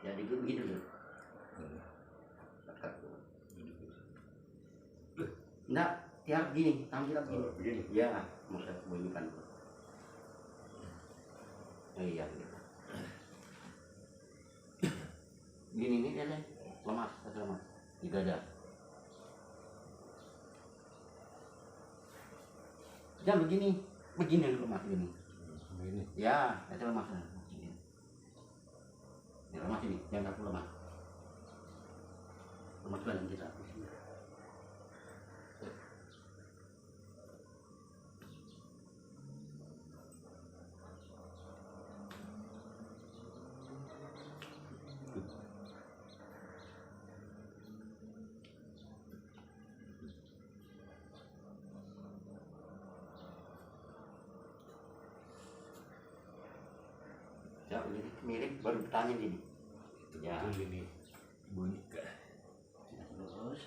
Jadi gue begini dulu. Enggak, tiap gini, tampilan begini. Begini. Ya, mau saya bunyikan. Iya gitu. Gini nih dia nih, lemas, lemas di dada. Jangan begini lemas gini. Begini. Ya, itu lemas. Ini lemas ini, jangan aku lemas. Lemas badan kita. Ya, ini mirip baru bertanya ini. Ya. Ini bunyi kah? Terus.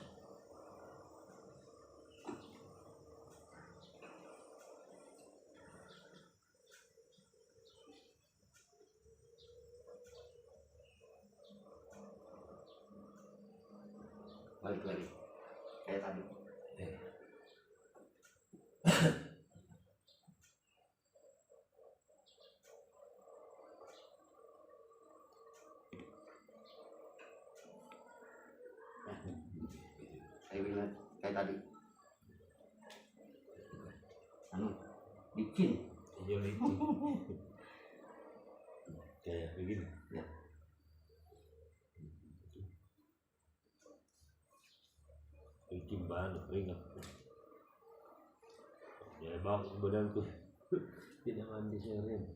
Balik lagi. Kayak tadi. Saya bilang kayak tadi. Licin. Iya licin. Kayak begini. Ya. Licin banget, ingat. Ya bang, badanku tidak mandi seharian.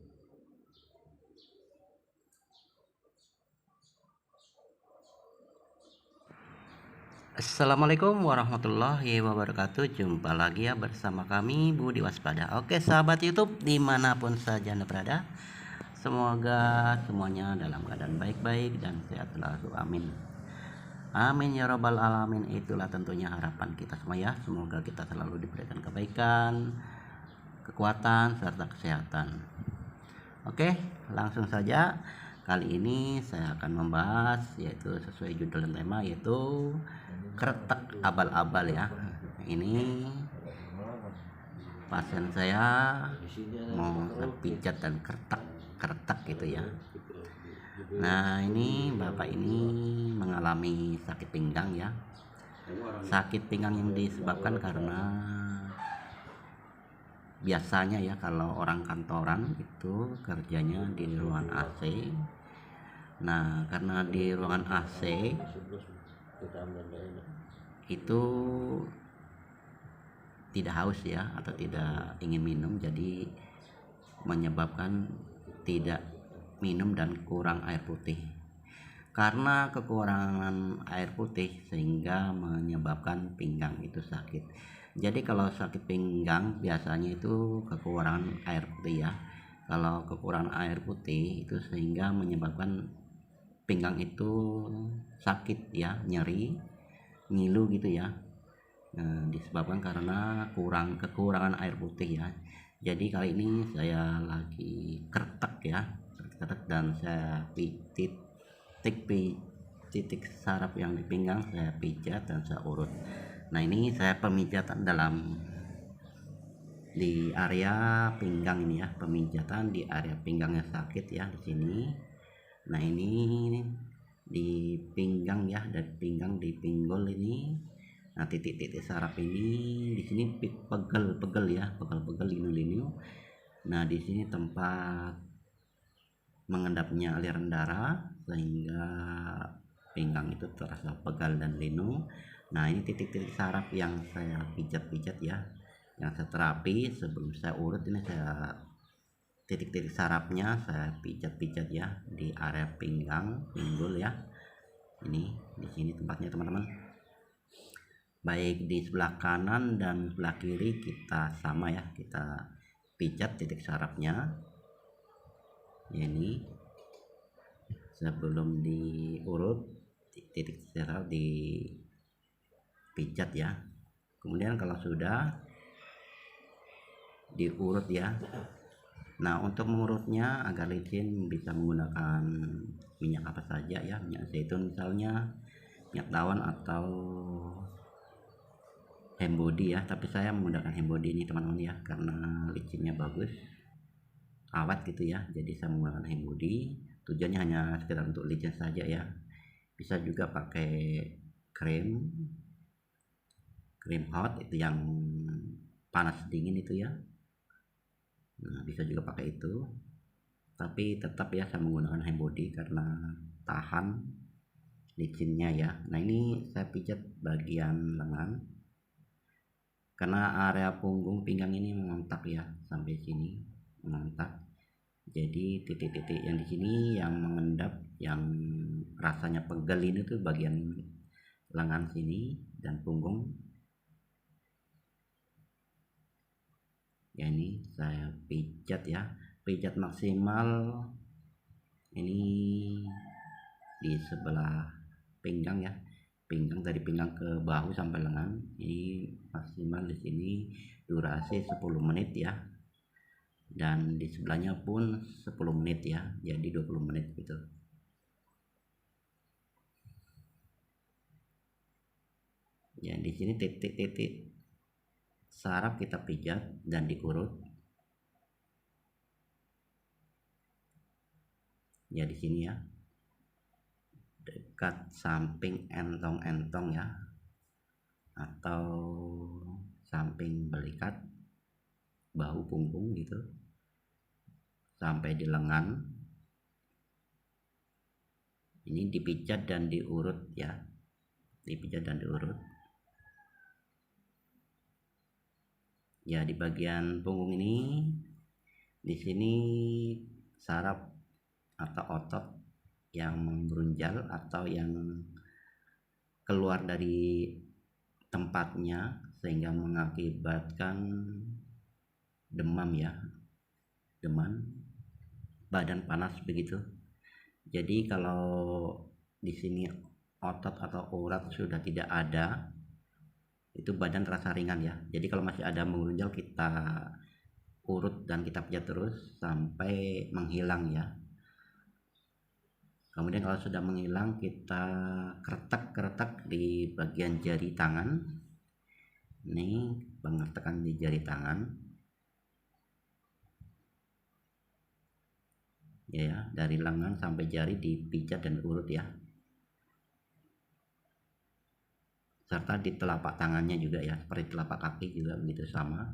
Assalamualaikum warahmatullahi wabarakatuh. Jumpa lagi ya bersama kami Budi Waspada. Oke sahabat YouTube dimanapun saja Anda berada, semoga semuanya dalam keadaan baik-baik dan sehat selalu, amin. Amin ya robbal alamin. Itulah tentunya harapan kita semua ya. Semoga kita selalu diberikan kebaikan, kekuatan serta kesehatan. Oke, langsung saja. Kali ini saya akan membahas yaitu sesuai judul dan tema, yaitu kretek abal-abal ya. Ini pasien saya mau pijat dan kretek gitu ya. Nah ini bapak ini mengalami sakit pinggang ya. Sakit pinggang yang disebabkan karena biasanya ya kalau orang kantoran itu kerjanya di ruangan AC. Nah karena di ruangan AC itu tidak haus ya, atau tidak ingin minum, jadi menyebabkan tidak minum dan kurang air putih. Karena kekurangan air putih sehingga menyebabkan pinggang itu sakit. Jadi kalau sakit pinggang biasanya itu kekurangan air putih ya. Kalau kekurangan air putih itu sehingga menyebabkan pinggang itu sakit ya, nyeri, ngilu gitu ya. Nah, disebabkan karena kekurangan air putih ya. Jadi kali ini saya lagi kretek ya, dan saya titik saraf yang di pinggang saya pijat dan saya urut. Nah ini saya pemijatan di area pinggang ini ya, pemijatan di area pinggangnya sakit ya di sini. Nah ini di pinggang ya, dari pinggang di pinggul ini. Nah titik-titik saraf ini di sini pegel ya, pegel linu-linu. Nah di sini tempat mengendapnya aliran darah sehingga pinggang itu terasa pegal dan linu. Nah ini titik-titik saraf yang saya pijat-pijat ya, yang saya terapi sebelum saya urut. Ini saya titik-titik sarafnya saya pijat-pijat ya di area pinggang, pinggul ya. Ini di sini tempatnya teman-teman. Baik di sebelah kanan dan sebelah kiri kita sama ya, kita pijat titik sarafnya. Ini sebelum diurut titik saraf dipijat ya. Kemudian kalau sudah diurut ya. Nah untuk mengurutnya agar licin bisa menggunakan minyak apa saja ya, minyak zaitun misalnya, minyak tawon atau Hembody ya, tapi saya menggunakan Hembody ini teman-teman ya, karena licinnya bagus, awet gitu ya, jadi saya menggunakan Hembody. Tujuannya hanya sekedar untuk licin saja ya. Bisa juga pakai krim hot itu yang panas dingin itu ya. Nah, bisa juga pakai itu, tapi tetap ya saya menggunakan Hembody karena tahan licinnya ya. Nah, ini saya pijat bagian lengan karena area punggung pinggang ini mengontak ya, sampai sini mengontak. Jadi titik-titik yang di sini yang mengendap, yang rasanya pegel ini tuh bagian lengan sini dan punggung ya. Ini saya pijat ya, pijat maksimal ini di sebelah pinggang ya, pinggang dari pinggang ke bahu sampai lengan. Ini maksimal di sini durasi 10 menit ya, dan di sebelahnya pun 10 menit ya, jadi 20 menit gitu. Ya, di sini titik-titik saraf kita pijat dan diurut ya, di sini ya, dekat samping entong-entong ya, atau samping belikat bahu punggung gitu, sampai di lengan. Ini dipijat dan diurut ya, dipijat dan diurut ya. Di bagian punggung ini, di sini saraf atau otot yang mengrunjal atau yang keluar dari tempatnya sehingga mengakibatkan demam ya, demam, badan panas begitu. Jadi kalau di sini otot atau urat sudah tidak ada, itu badan terasa ringan ya. Jadi kalau masih ada mengrunjal, kita urut dan kita pijat terus sampai menghilang ya. Kemudian kalau sudah menghilang, kita keretak di bagian jari tangan. Ini pengertakan di jari tangan ya, dari lengan sampai jari dipijat dan urut ya, serta di telapak tangannya juga ya, seperti telapak kaki juga begitu sama,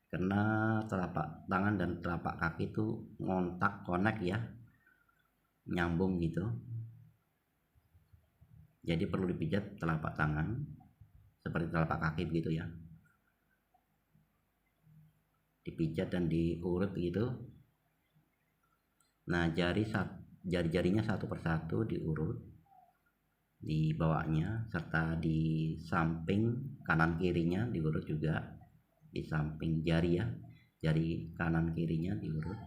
karena telapak tangan dan telapak kaki itu connect ya, nyambung gitu. Jadi perlu dipijat telapak tangan seperti telapak kaki begitu ya, dipijat dan diurut gitu. Nah, jari-jarinya satu persatu diurut di bawahnya, serta di samping kanan kirinya diurut juga, di samping jari ya, jari kanan kirinya diurut.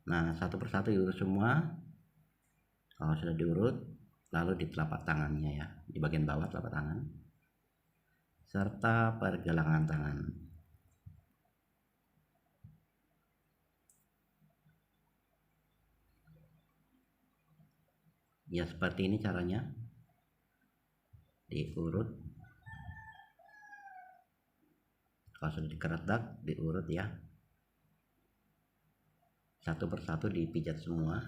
Nah, satu persatu diurut semua. Kalau sudah diurut, lalu di telapak tangannya ya, di bagian bawah telapak tangan serta pergelangan tangan ya, seperti ini caranya diurut. Kalau sudah dikeretak, diurut ya, satu persatu dipijat semua,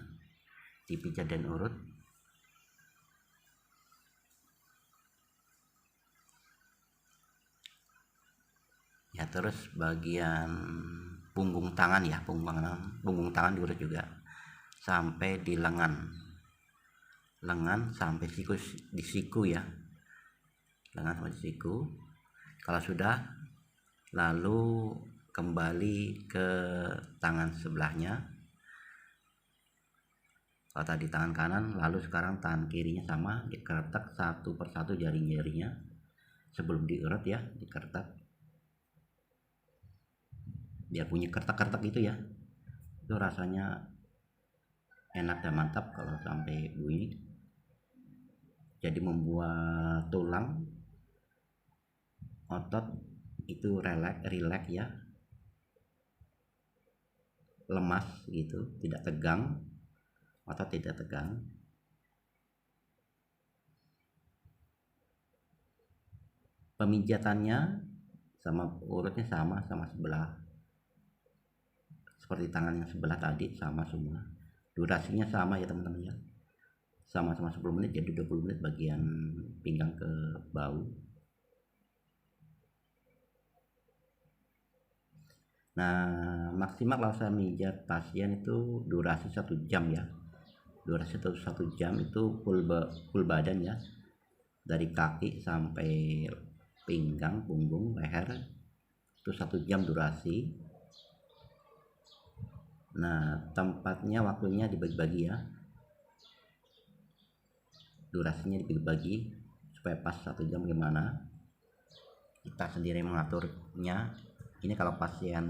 dipijat dan urut ya. Terus bagian punggung tangan ya, punggung tangan diurut juga sampai di lengan sampai di siku ya, lengan sampai siku. Kalau sudah, lalu kembali ke tangan sebelahnya. Kalau tadi tangan kanan, lalu sekarang tangan kirinya sama, dikeretak satu persatu jari-jarinya sebelum diurut ya, dikeretak biar bunyi kertak-kertak gitu ya. Itu rasanya enak dan mantap kalau sampai bunyi, jadi membuat tulang otot itu relax ya. lemas gitu, tidak tegang atau tidak tegang. Pemijatannya sama urutnya sama sebelah, seperti tangan yang sebelah tadi, sama semua. Durasinya sama ya teman-teman ya, sama-sama 10 menit, jadi 20 menit bagian pinggang ke bahu. Nah, maksimal kalau saya mijat pasien itu durasi 1 jam ya. Durasi 1 jam itu full badan ya, dari kaki sampai pinggang, punggung, leher, itu 1 jam durasi. Nah, tempatnya, waktunya dibagi-bagi ya, durasinya dibagi-bagi supaya pas 1 jam. Gimana kita sendiri mengaturnya. Ini kalau pasien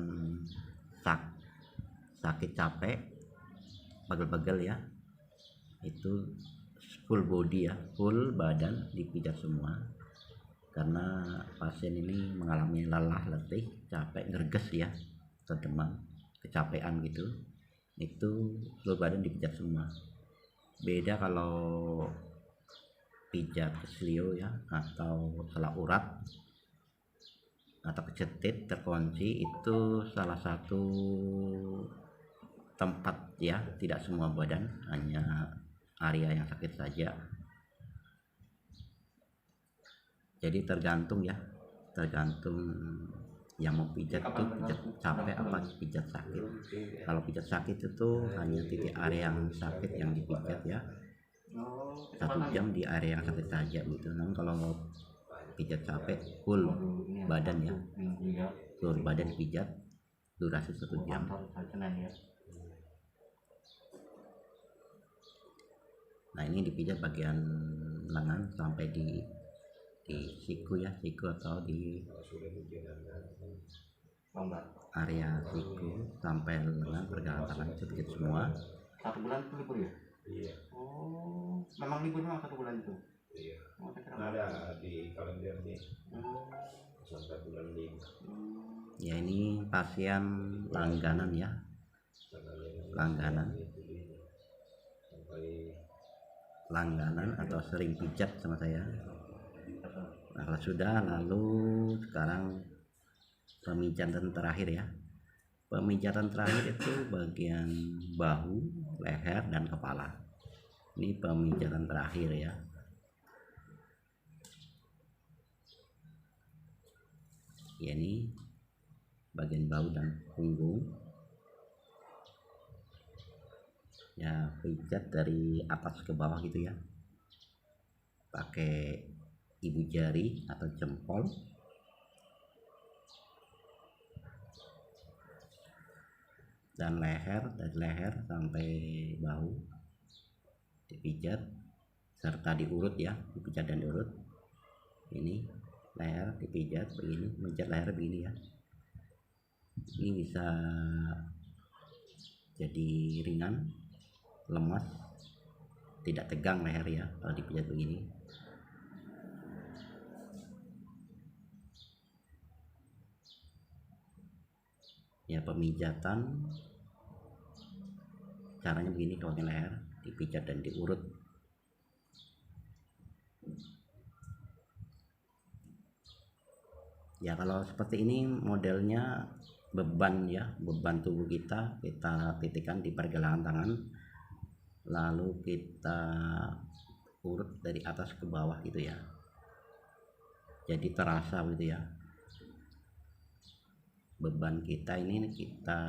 sakit capek, pegel-pegel ya, itu full body ya, full badan dipijat semua, karena pasien ini mengalami lelah, letih, capek, ngerges ya, atau demam, kecapean gitu, itu full badan dipijat semua. Beda kalau pijat kesleo ya, atau salah urat atau kecetit, terkunci, itu salah satu tempat ya, tidak semua badan, hanya area yang sakit saja. Jadi tergantung ya, tergantung yang mau pijat itu pijat capek apa pijat sakit. Kalau pijat sakit itu hanya titik area yang sakit yang dipijat ya, 1 jam di area yang sakit saja gitu. Namun kalau pijat capek full badan ya, full badan pijat, durasi 1 jam. Nah, ini dipijat bagian lengan sampai di siku ya, siku atau di area siku sampai lengan, pergelangan tangan itu pijat semua. 1 bulan itu libur ya? Iya. Oh, memang libur memang 1 bulan itu? Iya. Ada di kalender nih. Sampai bulan 5. Ya, ini pasien langganan ya, langganan atau sering pijat sama saya. Nah, kalau sudah, lalu sekarang pemijatan terakhir ya. Pemijatan terakhir itu bagian bahu, leher, dan kepala. Ini pemijatan terakhir ya. Ya, ini bagian bahu dan punggung ya, pijat dari atas ke bawah gitu ya, pakai ibu jari atau jempol. Dan leher, dari leher sampai bahu dipijat serta diurut ya, dipijat dan diurut. Ini leher dipijat begini, menjat leher begini ya. Ini bisa jadi ringan, lemas, tidak tegang leher ya kalau dipijat begini. Ya, pemijatan caranya begini, kalau leher dipijat dan diurut. Ya, kalau seperti ini modelnya beban ya, beban tubuh kita titikkan di pergelangan tangan, lalu kita urut dari atas ke bawah gitu ya, jadi terasa gitu ya. Beban kita ini kita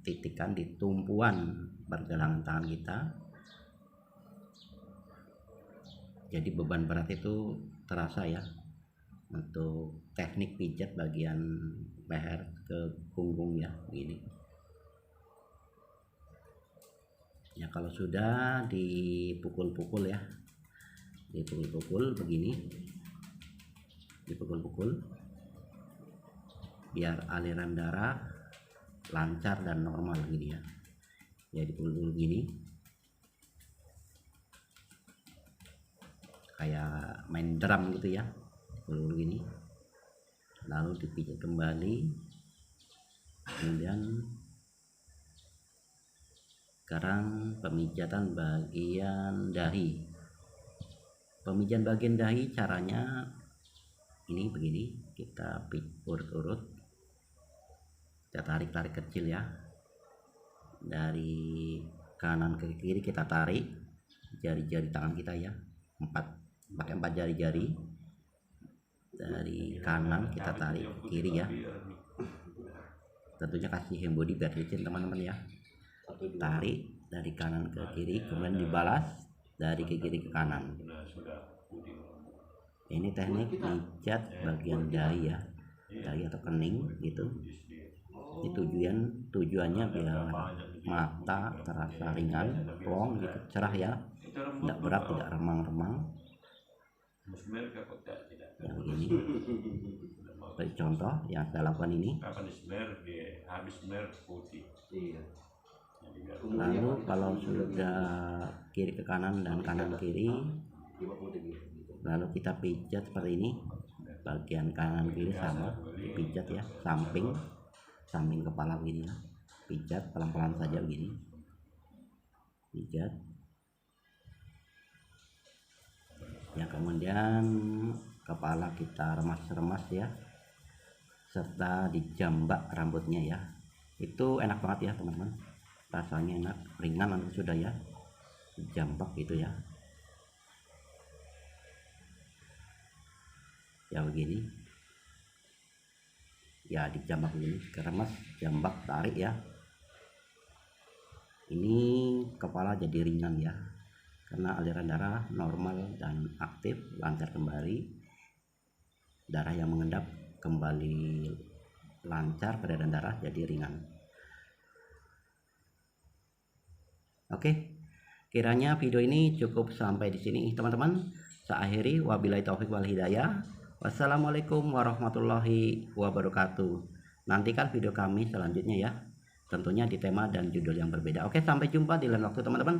titikkan di tumpuan pergelangan tangan kita, jadi beban berat itu terasa ya. Untuk teknik pijat bagian leher ke punggung ya, begini ya. Kalau sudah dipukul-pukul ya, dipukul-pukul begini, dipukul-pukul biar aliran darah lancar dan normal gini ya. Ya, dipukul gini kayak main drum gitu ya, dulu gini, lalu dipijat kembali, kemudian Sekarang pemijatan bagian dahi. Pemijatan bagian dahi caranya ini begini, kita urut-urut, kita tarik kecil ya, dari kanan ke kiri kita tarik jari-jari tangan kita ya, pakai 4 jari-jari. Dari kanan kita tarik ke kiri ya, tentunya kasih hand body biar licin teman-teman ya. Tarik dari kanan ke kiri, kemudian dibalas dari ke kiri ke kanan. Ini teknik pijat bagian dahi ya, dahi atau kening gitu. Ini tujuannya biar mata terasa ringan, plong gitu, cerah ya, tidak berat, tidak remang-remang. Yang begini, seperti contoh yang saya lakukan ini. Lalu kalau sudah kiri ke kanan dan kanan kiri, lalu kita pijat seperti ini, bagian kanan kiri sama dipijat ya, samping kepala begini ya, pijat pelan-pelan saja begini, pijat ya, kemudian kepala kita remas-remas ya, serta dijambak rambutnya ya. Itu enak banget ya teman-teman, rasanya enak, ringan nanti sudah ya, jambak gitu ya. Ya begini ya, dijambak begini, keremas, jambak, tarik ya. Ini kepala jadi ringan ya, karena aliran darah normal dan aktif, lancar kembali, darah yang mengendap kembali lancar, peredaran darah jadi ringan. Oke, kiranya video ini cukup sampai di sini teman-teman. Saya akhiri, wabillahi taufik wal hidayah. Wassalamualaikum warahmatullahi wabarakatuh. Nantikan video kami selanjutnya ya, tentunya di tema dan judul yang berbeda. Oke, sampai jumpa di lain waktu teman-teman.